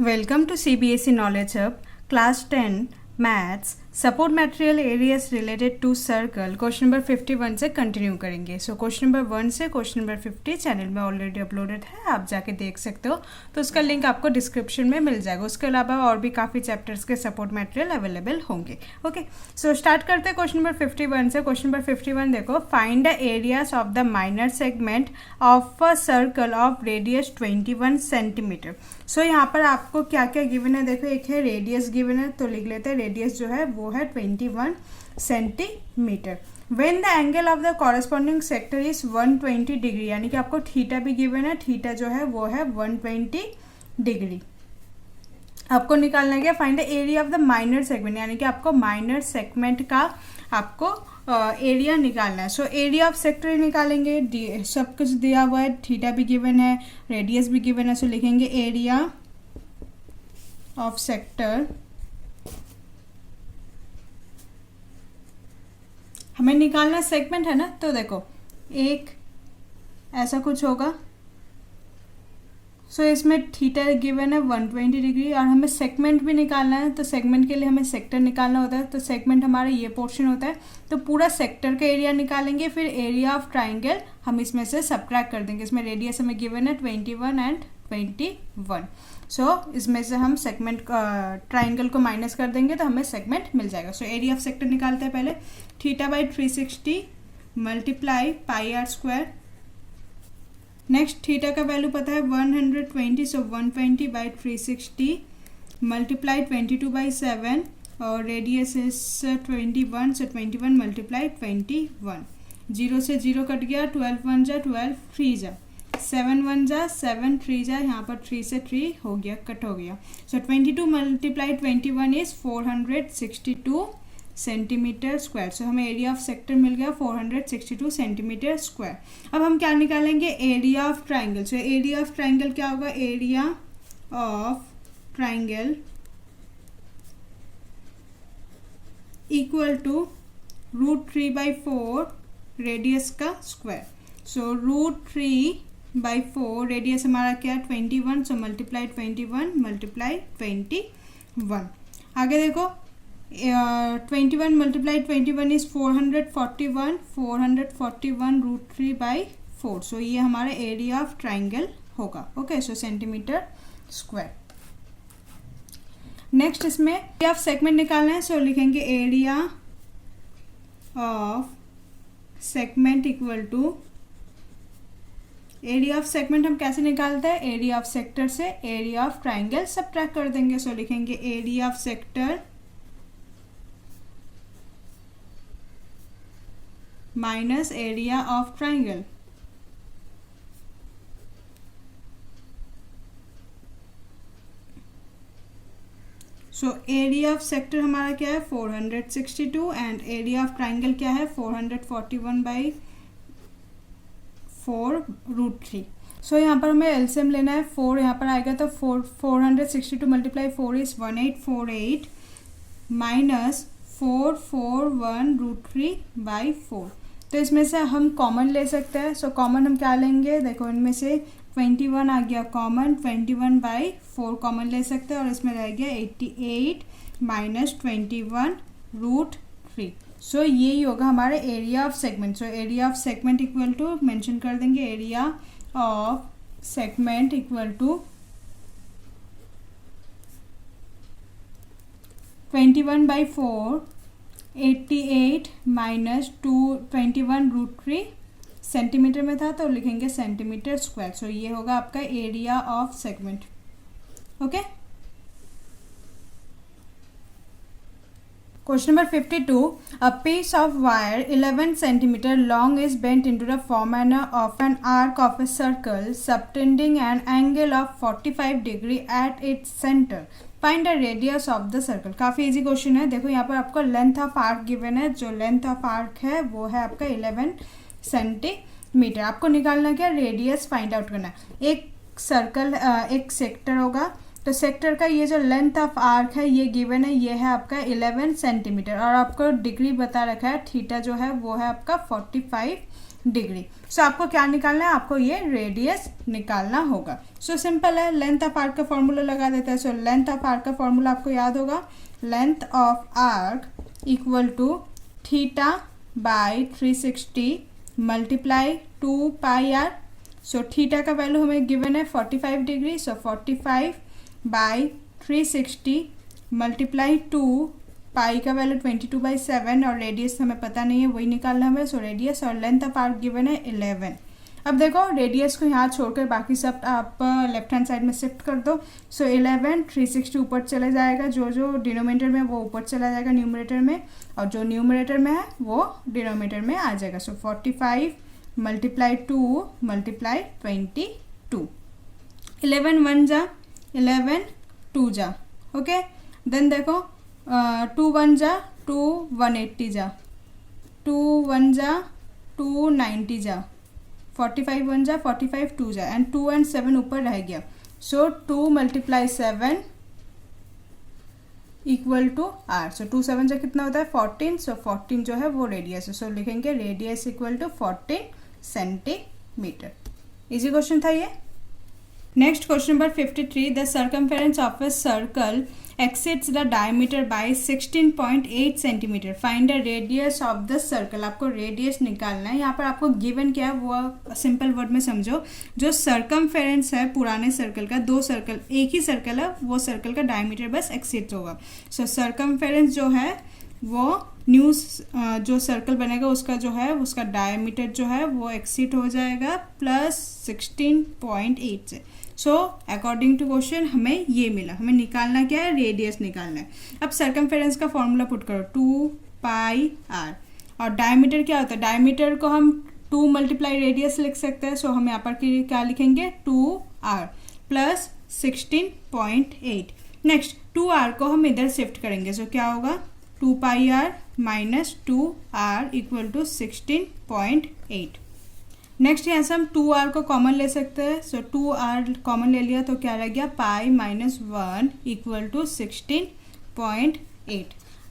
Welcome to CBSE Knowledge Hub, Class 10 Maths, Support Material Areas Related to Circle, question number 51 से continue करेंगे। So question number 1 से question number 50 channel में already uploaded है, आप जाके देख सकते हो, तो उसका लिंक आपको डिस्क्रिप्शन में मिल जाएगा। उसके अलावा और भी काफ़ी चैप्टर्स के सपोर्ट मटेरियल अवेलेबल होंगे। ओके, सो स्टार्ट करते हैं क्वेश्चन नंबर 51 से। क्वेश्चन नंबर 51 देखो, find the areas of the minor segment of a circle of radius 21 centimetre. So यहाँ पर आपको क्या क्या गिवन है, देखो एक है रेडियस गिवन है, तो लिख लेते हैं रेडियस जो है वो है 21 centimetre. When the angle of the corresponding sector is 120 degree, यानी कि आपको थीटा भी गिवन है, थीटा जो है वो है 120 डिग्री। आपको निकालना है क्या, find the area of the minor segment, यानी कि आपको माइनर सेगमेंट का आपको एरिया निकालना है। सो एरिया ऑफ सेक्टर निकालेंगे, सब कुछ दिया हुआ है, थीटा भी गिवन है, रेडियस भी गिवन है। सो लिखेंगे एरिया ऑफ सेक्टर, हमें निकालना सेगमेंट है ना, तो देखो एक ऐसा कुछ होगा। सो इसमें थीटा गिवन है 120 डिग्री, और हमें सेगमेंट भी निकालना है, तो सेगमेंट के लिए हमें सेक्टर निकालना होता है। तो सेगमेंट हमारा ये पोर्शन होता है, तो पूरा सेक्टर का एरिया निकालेंगे, फिर एरिया ऑफ ट्राइंगल हम इसमें से सब्ट्रैक्ट कर देंगे। इसमें रेडियस हमें गिवन है 21 एंड 21। सो इसमें से हम सेगमेंट ट्राइंगल को माइनस कर देंगे तो हमें सेगमेंट मिल जाएगा। सो एरिया ऑफ सेक्टर निकालते हैं पहले, theta by 360 multiply pi r square. Next theta का वैल्यू पता है 120, सो 120 बाई 360 मल्टीप्लाई 22/7, और रेडियस इज 21, सो 21 मल्टीप्लाई 21। 0 से 0 कट गया, 12 1 जा 12, 3 जा 7 1 जा 7, 3 जा, यहाँ पर 3 से 3 हो गया, कट हो गया। सो 22 मल्टीप्लाई 21 इज 462 सेंटीमीटर स्क्वायर। सो हमें एरिया ऑफ सेक्टर मिल गया 462 सेंटीमीटर स्क्वायर। अब हम क्या निकालेंगे, area of triangle. So area of triangle क्या होगा, area of triangle equal to √3/4 radius का स्क्वायर। सो √3/4 रेडियस हमारा क्या है 21, सो मल्टीप्लाई 21 मल्टीप्लाई 21। आगे देखो 21 मल्टीप्लाई 21 इज 441, 441 √3/4। सो ये हमारा एरिया ऑफ ट्राइंगल होगा। Okay, so centimetre square. Next इसमें एरिया ऑफ सेगमेंट निकालना है, सो लिखेंगे area of segment equal to, area of segment हम कैसे निकालते हैं, एरिया ऑफ सेक्टर से एरिया ऑफ ट्राइंगल सब्ट्रैक्ट कर देंगे। सो लिखेंगे area of sector minus area of triangle. So area of sector हमारा क्या है 462, एंड एरिया ऑफ ट्राइंगल क्या है 441/4 √3। सो यहाँ पर हमें एलसीएम लेना है, 4 यहाँ पर आएगा, तो 462 मल्टीप्लाई 4 इज 1848 माइनस 441 √3/4। तो इसमें से हम कॉमन ले सकते हैं। सो कॉमन हम क्या लेंगे, देखो इनमें से 21 आ गया कॉमन, 21/4 कॉमन ले सकते हैं, और इसमें रह गया 88 माइनस 21 √3। सो यही होगा हमारे area of segment. So area of segment equal to mention कर देंगे, area of segment equal to 21/4, 88 minus 21 √3 centimetre में था, तो लिखेंगे सेंटीमीटर स्क्वायर। सो ये होगा आपका area of segment. Okay, question number 52, a piece of wire 11 centimeter long is bent into the form of an arc of a circle subtending an angle of 45 degree at its center. Find the radius of the circle. काफ़ी easy question है। देखो यहाँ पर आपको length of arc given है, जो length of arc है वो है आपका 11 सेंटीमीटर। आपको निकालना क्या, रेडियस फाइंड आउट करना है। एक सर्कल एक सेक्टर होगा, तो सेक्टर का ये जो लेंथ ऑफ आर्क है ये गिवन है, ये है आपका 11 सेंटीमीटर, और आपको डिग्री बता रखा है, थीटा जो है वो है आपका 45 डिग्री। सो आपको क्या निकालना है, आपको ये रेडियस निकालना होगा। सो सिंपल है, लेंथ ऑफ आर्क का फॉर्मूला लगा देते हैं। सो लेंथ ऑफ आर्क का फॉर्मूला आपको याद होगा, length of arc equal to theta by 360 multiply 2 pi r. So theta का वैल्यू हमें गिवन है 45 degree. So 45 by 360 multiply 2, pi का वैल्यू 22/7 और रेडियस हमें पता नहीं है, वही निकालना हमें। सो रेडियस और लेंथ ऑफ आर्क गिवन है 11। अब देखो रेडियस को यहाँ छोड़कर बाकी सब आप लेफ्ट हैंड साइड में शिफ्ट कर दो। सो 11 360 ऊपर चले जाएगा, जो डिनोमिनेटर में वो ऊपर चला जाएगा न्यूमरेटर में, और जो न्यूमरेटर में है वो डिनोमिनेटर में आ जाएगा। सो 45 मल्टीप्लाई 2 मल्टीप्लाई 22, 11 1 जा 11 2 जा। ओके, देन देखो 2 1 जा 2 180 जा, 2 1 जा 290 जा, 45 1 जा 45 2 जा, एंड 2 and 7 ऊपर रह गया। सो 2 मल्टीप्लाई 7 इक्वल टू आर। सो 2 7 जा कितना होता है 14। सो 14 जो है वो रेडियस है। सो लिखेंगे radius equal to 14 centimetre. Easy question था ये। Next question number 53, the circumference of a circle exceeds the diameter by 16.8 centimetre, find the radius of the circle. आपको रेडियस निकालना है। यहाँ पर आपको गिवन क्या है वो सिंपल वर्ड में समझो। जो सर्कमफेरेंस है पुराने सर्कल का, 2 सर्कल, एक ही सर्कल है, वो सर्कल का डायमीटर बस एक्सिड्स होगा। सो सर्कमफेरेंस जो है वो न्यू जो सर्कल बनेगा उसका जो है उसका डायमीटर जो है वो एक्सीड हो जाएगा प्लस 16.8 से। सो अकॉर्डिंग टू क्वेश्चन हमें ये मिला। हमें निकालना क्या है, रेडियस निकालना है। अब सर्कमफेरेंस का फॉर्मूला पुट करो 2 पाई आर, और डायमीटर क्या होता है, डायमीटर को हम 2 मल्टीप्लाई रेडियस लिख सकते हैं। सो हम यहाँ पर क्या लिखेंगे 2r प्लस 16.8। नेक्स्ट 2r को हम इधर शिफ्ट करेंगे। सो क्या होगा 2 pi r minus 2r equal to 16.8। Next यहाँ से हम 2r को कॉमन ले सकते हैं। सो 2r कॉमन ले लिया तो क्या रह गया पाई माइनस 1 इक्वल टू 16.8।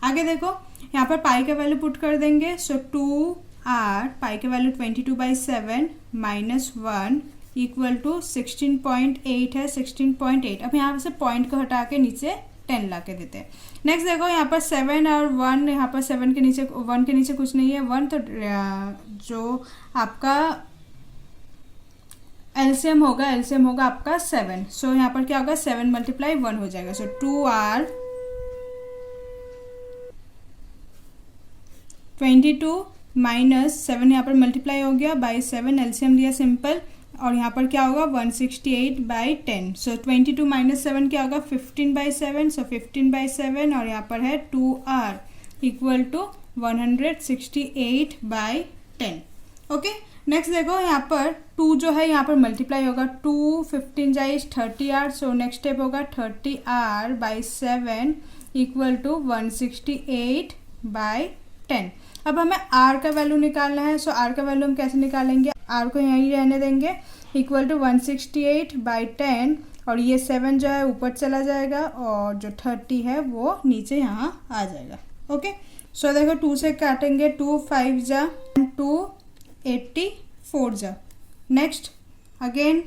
आगे देखो यहाँ पर पाई का वैल्यू पुट कर देंगे। सो 2r पाई का वैल्यू 22/7 माइनस 1 इक्वल टू 16.8 है, 16.8। अब यहाँ से पॉइंट को हटा के नीचे 10 ला के देते हैं। नेक्स्ट देखो यहाँ पर 7 और 1, यहाँ पर 7 के नीचे 1 के नीचे कुछ नहीं है 1, तो जो आपका एलसीएम होगा आपका 7। सो यहाँ पर क्या होगा 7 मल्टीप्लाई 1 हो जाएगा। सो 2r 22 माइनस 7 यहाँ पर मल्टीप्लाई हो गया बाई 7, एलसीएम लिया सिंपल, और यहाँ पर क्या होगा 168/10। सो 22 माइनस 7 क्या होगा 15/7। सो 15/7 और यहाँ पर है 2r equal to 168/10। Okay, next देखो यहाँ पर 2 जो है यहाँ पर मल्टीप्लाई होगा 2 15 जाइज 30r। सो नेक्स्ट स्टेप होगा 30r/7 इक्वल टू 168/10। अब हमें r का वैल्यू निकालना है। सो r का वैल्यू हम कैसे निकालेंगे, r को यहीं रहने देंगे इक्वल टू 168/10, और ये 7 जो है ऊपर चला जाएगा और जो 30 है वो नीचे यहाँ आ जाएगा। ओके, सो देखो 2 से काटेंगे 2 5 जा 2 84 जा। नेक्स्ट अगेन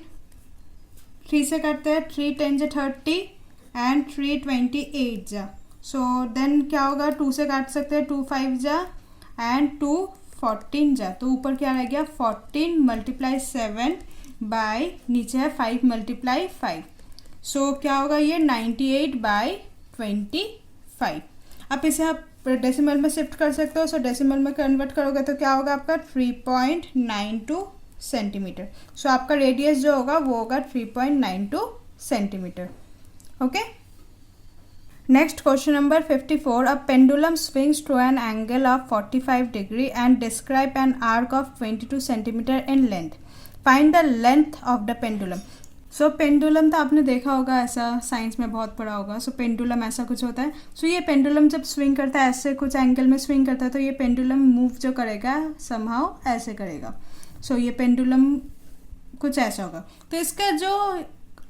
3 से काटते हैं 3 10 जा 30 एंड 3 28 जा। सो देन क्या होगा 2 से काट सकते हैं 2 5 जा एंड 2 14 जा। तो ऊपर क्या रह गया 14 मल्टीप्लाई 7 बाय नीचे है 5 मल्टीप्लाई 5। सो क्या होगा ये 98/25। अब इसे आप डेसिमल में शिफ्ट कर सकते हो। सो डेसिमल में कन्वर्ट करोगे तो क्या होगा आपका 3.92 सेंटीमीटर। सो आपका रेडियस जो होगा वो होगा 3.92 centimetre. Okay, next question number 54, a pendulum swings to an angle of 45 degree and describe an arc of 22 centimetre in length, find the length of the pendulum. So pendulum तो आपने देखा होगा, ऐसा साइंस में बहुत पढ़ा होगा। सो पेंडुलम ऐसा कुछ होता है। सो ये पेंडुलम जब स्विंग करता है ऐसे कुछ एंगल में स्विंग करता है, तो ये पेंडुलम मूव जो करेगा समहाउ ऐसे करेगा। सो ये पेंडुलम कुछ ऐसा होगा। तो इसका जो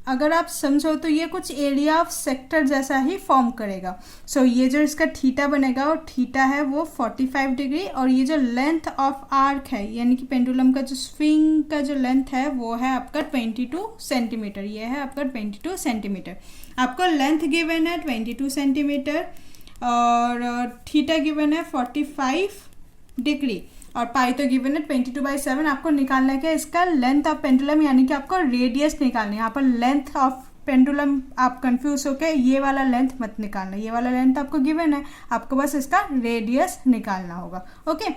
अगर आप समझो तो ये कुछ एरिया ऑफ सेक्टर जैसा ही फॉर्म करेगा। सो ये जो इसका थीटा बनेगा और थीटा है वो 45 डिग्री, और ये जो लेंथ ऑफ आर्क है यानी कि पेंडुलम का जो स्विंग का जो लेंथ है वो है आपका 22 सेंटीमीटर। ये है आपका 22 सेंटीमीटर। आपको लेंथ गिवन है 22 सेंटीमीटर और थीटा गिवन है 45 डिग्री और पाई तो गिवन है 22/7। आपको निकालना है क्या इसका लेंथ ऑफ पेंडुलम यानी कि आपको रेडियस निकालना है। यहाँ पर लेंथ ऑफ पेंडुलम आप कंफ्यूज होके ये वाला लेंथ मत निकालना, ये वाला लेंथ आपको गिवन है, आपको बस इसका रेडियस निकालना होगा। ओके,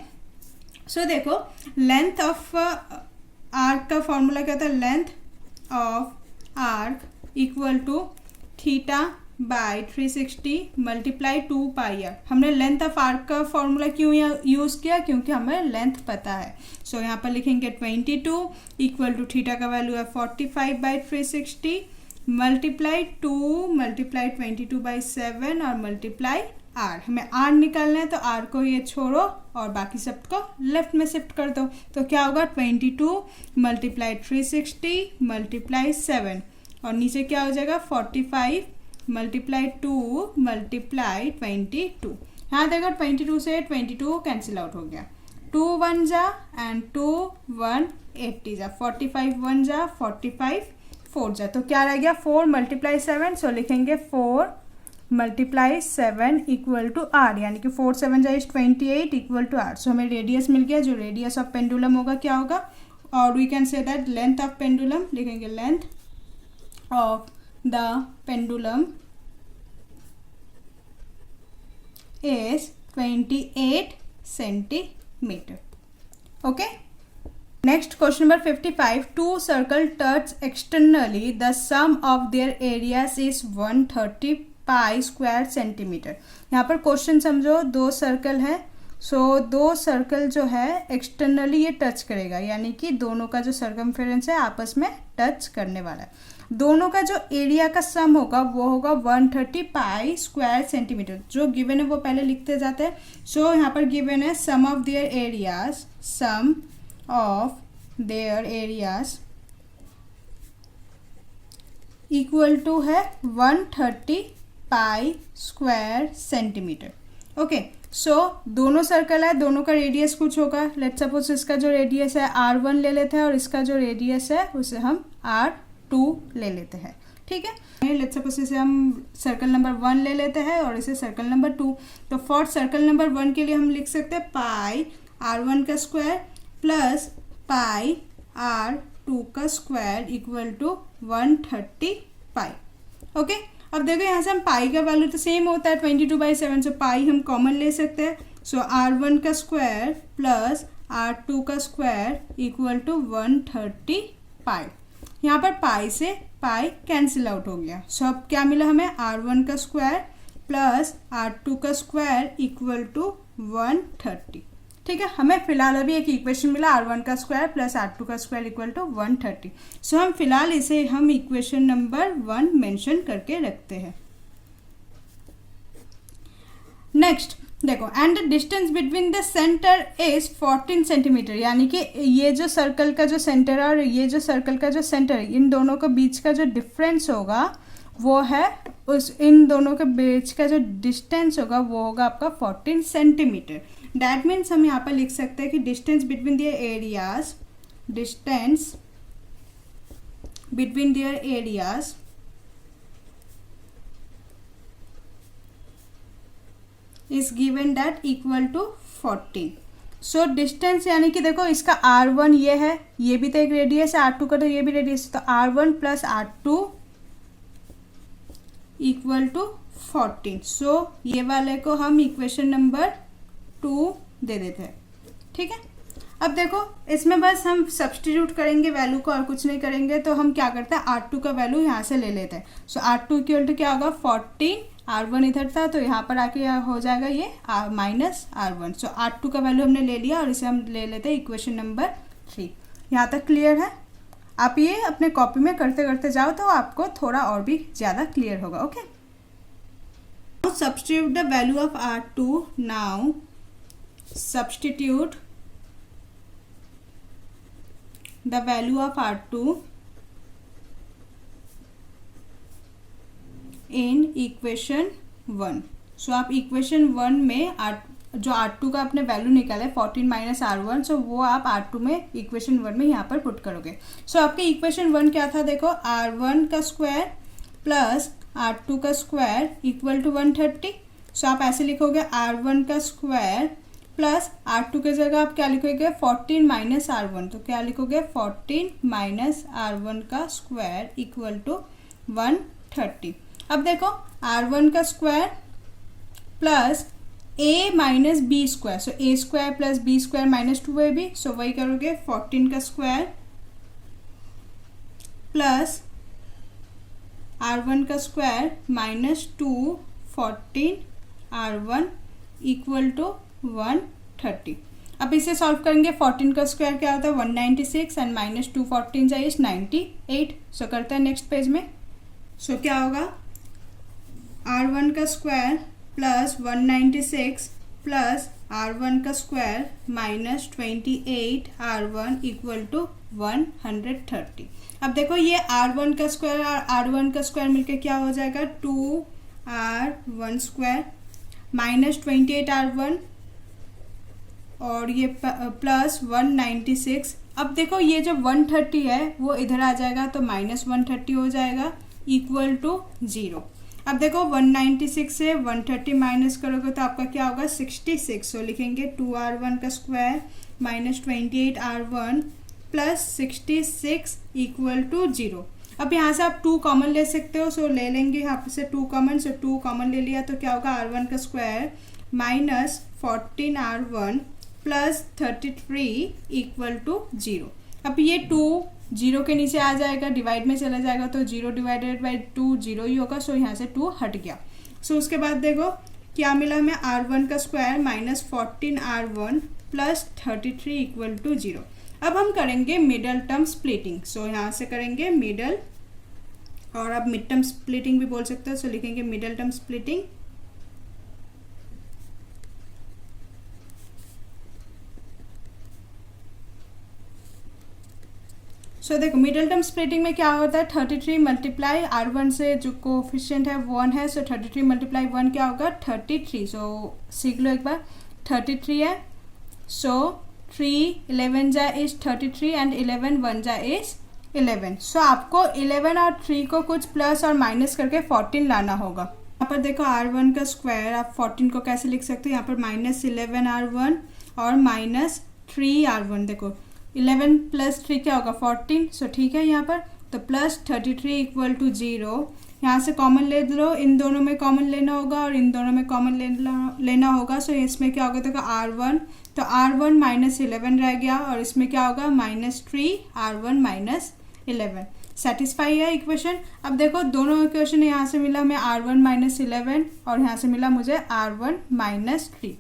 सो देखो लेंथ ऑफ आर्क का फॉर्मूला क्या था, length of arc equal to theta by 360 multiply 2 pi r. हमने लेंथ ऑफ आर्क का फॉर्मूला क्यों यूज़ किया, क्योंकि हमें लेंथ पता है। सो यहाँ पर लिखेंगे 22 इक्वल टू थीटा का वैल्यू है 45/360 मल्टीप्लाई 2 मल्टीप्लाई 22/7 और मल्टीप्लाई आर। हमें आर निकालना है तो आर को ये छोड़ो और बाकी सब को लेफ्ट में शिफ्ट कर दो। तो क्या होगा 22 मल्टीप्लाई 360 मल्टीप्लाई 7 और नीचे क्या हो जाएगा 45 मल्टीप्लाई 2 मल्टीप्लाई 22। यहाँ देखो 22 से 22 कैंसिल आउट हो गया, 2 1 जा एंड 2 1 80 जा, 45 1 जा 45 4 जा, तो क्या रह गया 4 मल्टीप्लाई 7। सो लिखेंगे 4 मल्टीप्लाई 7 इक्वल टू आर, यानी कि 4 7 जा इज 28 इक्वल टू आर। सो हमें रेडियस मिल गया, जो रेडियस ऑफ पेंडुलम होगा क्या होगा, और we can say that length of pendulum, लिखेंगे length of the pendulum is 28 centimeter. Okay, next question number 55. Two circles touch externally, the sum of their areas is 130 pi square centimetre. यहाँ पर question समझो, दो circle है, सो दो circle जो है externally ये टच करेगा, यानी कि दोनों का जो सर्कमफेरेंस है आपस में टच करने वाला है। दोनों का जो एरिया का सम होगा वो होगा 130 पाई स्क्वायर सेंटीमीटर। जो गिवन है वो पहले लिखते जाते हैं। सो यहाँ पर गिवन है sum of their areas, sum of their areas equal to है 130 pi square centimetre. Okay, so दोनों सर्कल है, दोनों का रेडियस कुछ होगा। लेट्स सपोज इसका जो रेडियस है R1 ले लेते हैं और इसका जो रेडियस है उसे हम R2 ले लेते हैं। ठीक है, लेट्स सपोज इसे हम सर्कल नंबर 1 ले लेते हैं और इसे सर्कल नंबर 2। तो फॉर सर्कल नंबर 1 के लिए हम लिख सकते हैं पाई R1 का स्क्वायर प्लस पाई R2 का square equal to 130 pi. Okay, अब देखो यहाँ से हम पाई का वैल्यू तो सेम होता है 22/7, सो पाई हम कॉमन ले सकते हैं। सो R1 का स्क्वायर प्लस R2 का स्क्वायर इक्वल टू 130 पाई। यहाँ पर पाई से पाई कैंसिल आउट हो गया। सो अब क्या मिला हमें, R1 का स्क्वायर प्लस R2 का स्क्वायर इक्वल टू 130। ठीक है, हमें फिलहाल अभी एक इक्वेशन मिला R1 का स्क्वायर प्लस R2 का स्क्वायर इक्वल टू 130। सो हम फिलहाल इसे हम इक्वेशन नंबर 1 मेंशन करके रखते हैं। नेक्स्ट देखो, and the distance between the centre is 14 centimetre, यानी कि ये जो सर्कल का जो सेंटर है और ये जो सर्कल का जो सेंटर है, इन दोनों के बीच का जो डिफरेंस होगा वो है इन दोनों के बीच का जो डिस्टेंस होगा वो होगा आपका 14 सेंटीमीटर। दैट मीन्स हम यहाँ पर लिख सकते हैं कि distance between their areas, distance between their areas is given that equal to 14। So distance यानी कि देखो इसका R1 ये है, ये भी तो एक रेडियस है, R2 का तो ये भी रेडियस है, तो R1 plus R2 equal to 14। सो ये वाले को हम इक्वेशन नंबर 2 दे देते हैं। ठीक है, अब देखो इसमें बस हम सब्सटीट्यूट करेंगे वैल्यू को और कुछ नहीं करेंगे। तो हम क्या करते हैं, R2 का वैल्यू यहाँ से ले लेते हैं। सो R2 इक्वल टू क्या होगा 14, R1 इधर था तो यहाँ पर आके हो जाएगा ये माइनस R1। सो R2 का वैल्यू हमने ले लिया और इसे हम ले लेते हैं इक्वेशन नंबर 3। यहाँ तक क्लियर है? आप ये अपने कॉपी में करते करते जाओ तो आपको थोड़ा और भी ज़्यादा क्लियर होगा। Okay, substitute the value of R2 now. Substitute the value of R2 in equation 1। सो आप इक्वेशन 1 में जो R2 का आपने वैल्यू निकाला है 14 माइनस R1, सो वो आप R2 में इक्वेशन 1 में यहाँ पर पुट करोगे। सो आपके इक्वेशन 1 क्या था, देखो R1 का स्क्वायर प्लस R2 का स्क्वायर इक्वल टू 130। सो आप ऐसे लिखोगे R1 का स्क्वायर प्लस R2 के जगह आप क्या लिखोगे 14 माइनस R1, तो क्या लिखोगे 14 माइनस R1 का स्क्वायर इक्वल टू 130। अब देखो R1 का square plus a minus b square, so a square plus b square minus 2ab, so वही करोगे 14 का स्क्वायर प्लस R1 का square minus 214 R1 equal to 130। अब इसे सॉल्व करेंगे, 14 का स्क्वायर क्या होता है 196 एंड माइनस 214 जाइए 98। सो करते हैं नेक्स्ट पेज में। सो क्या होगा R1 का स्क्वायर प्लस 196 प्लस R1 का square minus 28 R1 equal to 130। अब देखो ये R1 का स्क्वायर और R1 का स्क्वायर मिलके क्या हो जाएगा 2R1 स्क्वायर माइनस 28 R1 और ये प्लस 196। अब देखो ये जो 130 है वो इधर आ जाएगा तो माइनस 130 हो जाएगा इक्वल टू 0। अब देखो 196 से 130 माइनस करोगे तो आपका क्या होगा 66। सो लिखेंगे 2R1 का square minus 28 R1 plus 66 equal to 0। अब यहाँ से आप 2 कॉमन ले सकते हो, सो ले लेंगे यहाँ से 2 कॉमन। सो 2 कॉमन ले लिया तो क्या होगा R1 का square minus 14 R1 plus 33 equal to 0। अब ये 2 0 के नीचे आ जाएगा, डिवाइड में चला जाएगा तो 0 डिवाइडेड बाई 2 0 ही होगा। सो यहाँ से 2 हट गया। सो उसके बाद देखो क्या मिला हमें R1 का square minus 14 R1 plus 33 equal to 0। अब हम करेंगे मिडल टर्म स्प्लिटिंग। सो यहाँ से करेंगे मिडल, और आप मिड टर्म स्प्लिटिंग भी बोल सकते हो। सो लिखेंगे मिडल टर्म स्प्लिटिंग। सो देखो मिडल टर्म स्प्लिटिंग में क्या होता है 33 मल्टीप्लाई R1 से जो कोफिशिएंट है 1 है, सो 33 मल्टीप्लाई 1 क्या होगा 33। सो सीख लो एक बार, 33 है। सो 3 11 जा इज 33 एंड 11 1 जा इज 11। सो आपको 11 और 3 को कुछ प्लस और माइनस करके 14 लाना होगा। यहाँ पर देखो R1 का स्क्वायर आप 14 को कैसे लिख सकते हो, यहाँ पर माइनस 11 R1 और माइनस 3 R1। देखो 11 प्लस 3 क्या होगा 14। सो ठीक है यहाँ पर, तो प्लस 33 इक्वल टू 0। यहाँ से कॉमन ले लो, इन दोनों में कॉमन लेना होगा और इन दोनों में कॉमन लेना होगा। सो इसमें क्या होगा देखो R1, तो R1 माइनस 11 रह गया और इसमें क्या होगा माइनस 3 R1 माइनस 11। सेटिस्फाई है इक्वेशन। अब देखो दोनों इक्वेशन यहाँ से मिला हमें R1 माइनस 11 और यहाँ से मिला मुझे R1 माइनस 3।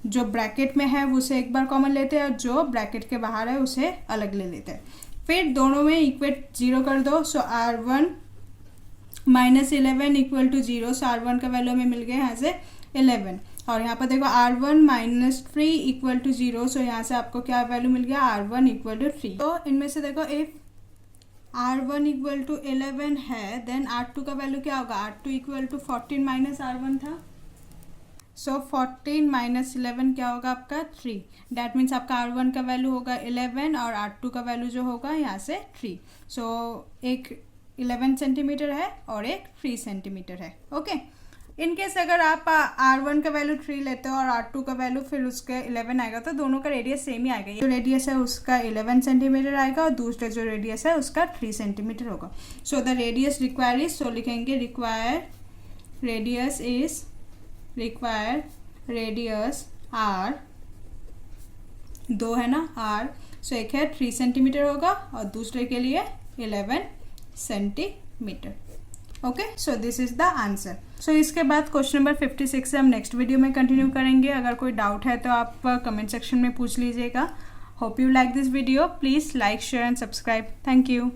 जो ब्रैकेट में है उसे एक बार कॉमन लेते हैं और जो ब्रैकेट के बाहर है उसे अलग ले लेते हैं। फिर दोनों में इक्वेट 0 कर दो। So R1 minus 11 equal to 0। So R1 का वैल्यू हमें मिल गया यहाँ से 11 और यहाँ पर देखो R1 माइनस 3 इक्वल टू 0। सो यहाँ से आपको क्या वैल्यू मिल गया R1 इक्वल टू 3। तो इनमें से देखो इफ R1 इक्वल टू 11 है देन R2 का वैल्यू क्या होगा, R2 equal to 14 minus R1 था। सो 14 माइनस 11 क्या होगा आपका 3। डैट मीन्स आपका R1 का वैल्यू होगा 11 और R2 का वैल्यू जो होगा यहाँ से 3। सो एक 11 सेंटीमीटर है और एक 3 सेंटीमीटर है। ओके, इनकेस अगर आप R1 का वैल्यू 3 लेते हो और R2 का वैल्यू फिर उसके 11 आएगा तो दोनों का रेडियस सेम ही आएगा। जो रेडियस है उसका 11 सेंटीमीटर आएगा और दूसरा जो रेडियस है उसका 3 सेंटीमीटर होगा। So the radius require is, so लिखेंगे require radius is, require radius R, 2 है ना R। सो एक है 3 सेंटीमीटर होगा और दूसरे के लिए 11 centimetre. Okay, so this is the answer. So इसके बाद क्वेश्चन नंबर 56 से हम नेक्स्ट वीडियो में कंटिन्यू करेंगे। अगर कोई डाउट है तो आप कमेंट सेक्शन में पूछ लीजिएगा। Hope you like this video. Please like share and subscribe. Thank you.